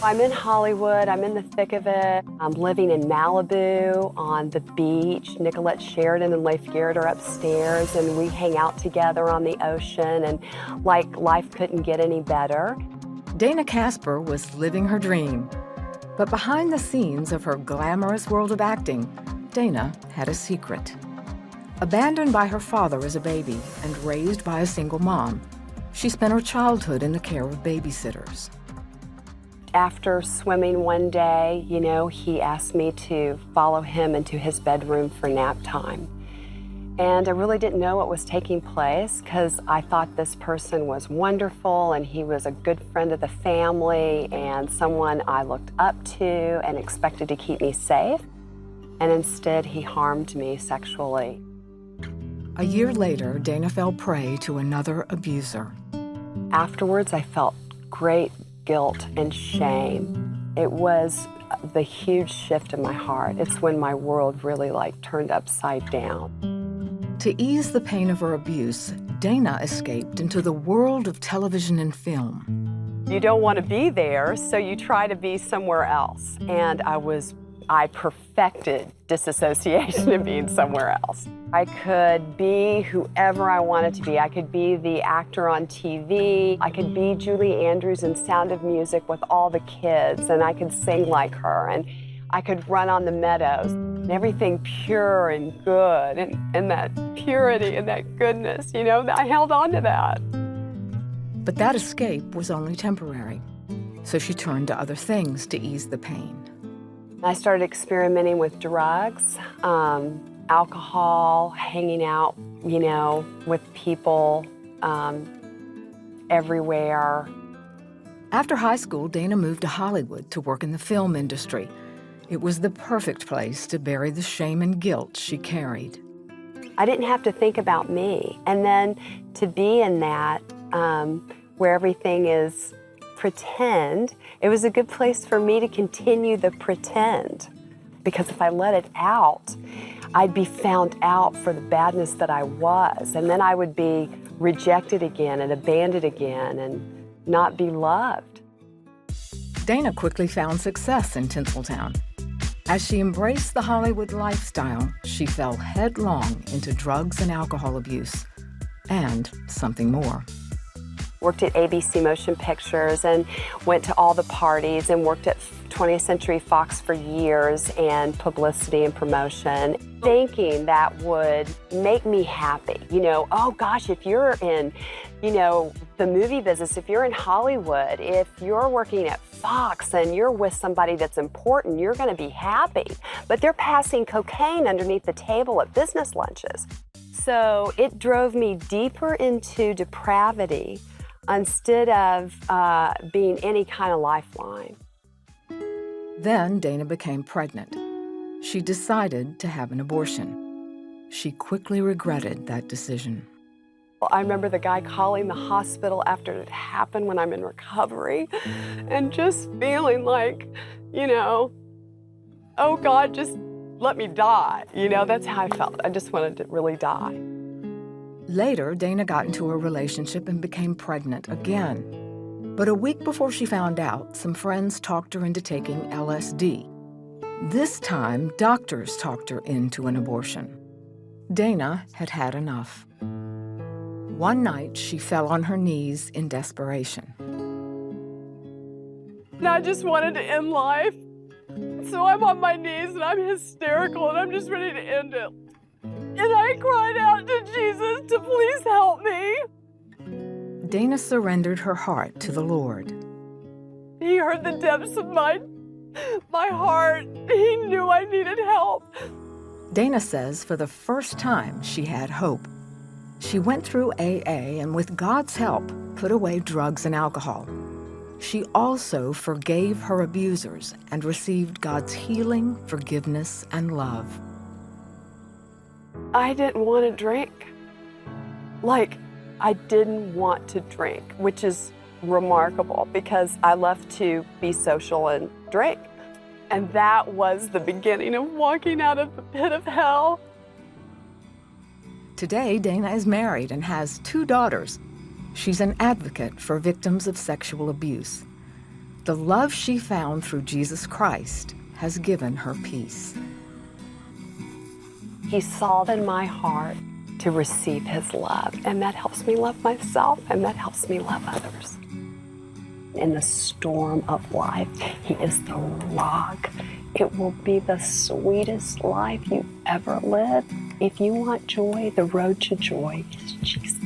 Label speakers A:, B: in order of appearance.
A: I'm in Hollywood, I'm in the thick of it. I'm living in Malibu on the beach. Nicolette Sheridan and Leif Garrett are upstairs, and we hang out together on the ocean, and like life couldn't get any better.
B: Dana Casper was living her dream. But behind the scenes of her glamorous world of acting, Dana had a secret. Abandoned by her father as a baby and raised by a single mom, she spent her childhood in the care of babysitters.
A: After swimming one day, he asked me to follow him into his bedroom for nap time. And I really didn't know what was taking place because I thought this person was wonderful and he was a good friend of the family and someone I looked up to and expected to keep me safe. And instead, he harmed me sexually.
B: A year later, Dana fell prey to another abuser.
A: Afterwards, I felt great guilt and shame. It was the huge shift in my heart. It's when my world really turned upside down.
B: To ease the pain of her abuse, Dana escaped into the world of television and film.
A: You don't want to be there, so you try to be somewhere else. And I perfected disassociation and being somewhere else. I could be whoever I wanted to be. I could be the actor on TV. I could be Julie Andrews in Sound of Music with all the kids, and I could sing like her, and I could run on the meadows. And everything pure and good, and that purity and that goodness, I held on to that.
B: But that escape was only temporary, so she turned to other things to ease the pain.
A: I started experimenting with drugs, alcohol, hanging out, with people everywhere.
B: After high school, Dana moved to Hollywood to work in the film industry. It was the perfect place to bury the shame and guilt she carried.
A: I didn't have to think about me. And then to be in that, where everything is pretend, it was a good place for me to continue the pretend. Because if I let it out, I'd be found out for the badness that I was. And then I would be rejected again and abandoned again and not be loved.
B: Dana quickly found success in Tinseltown. As she embraced the Hollywood lifestyle, she fell headlong into drugs and alcohol abuse, and something more.
A: Worked at ABC Motion Pictures and went to all the parties and worked at 20th Century Fox for years and publicity and promotion, thinking that would make me happy. Oh gosh, if you're in, the movie business, if you're in Hollywood, if you're working at Fox and you're with somebody that's important, you're gonna be happy. But they're passing cocaine underneath the table at business lunches. So it drove me deeper into depravity instead of being any kind of lifeline.
B: Then Dana became pregnant. She decided to have an abortion. She quickly regretted that decision.
A: I remember the guy calling the hospital after it happened when I'm in recovery and just feeling like, oh God, just let me die. That's how I felt. I just wanted to really die.
B: Later, Dana got into a relationship and became pregnant again. But a week before she found out, some friends talked her into taking LSD. This time, doctors talked her into an abortion. Dana had had enough. One night, she fell on her knees in desperation.
A: And I just wanted to end life. So I'm on my knees and I'm hysterical and I'm just ready to end it. And I cried out to Jesus to please help me.
B: Dana surrendered her heart to the Lord.
A: He heard the depths of my heart. He knew I needed help.
B: Dana says for the first time she had hope. She went through AA and with God's help, put away drugs and alcohol. She also forgave her abusers and received God's healing, forgiveness, and love.
A: I didn't want to drink. I didn't want to drink, which is remarkable because I love to be social and drink. And that was the beginning of walking out of the pit of hell.
B: Today, Dana is married and has 2 daughters. She's an advocate for victims of sexual abuse. The love she found through Jesus Christ has given her peace.
A: He saw in my heart to receive His love, and that helps me love myself, and that helps me love others. In the storm of life, He is the rock. It will be the sweetest life you ever lived. If you want joy, the road to joy is Jesus.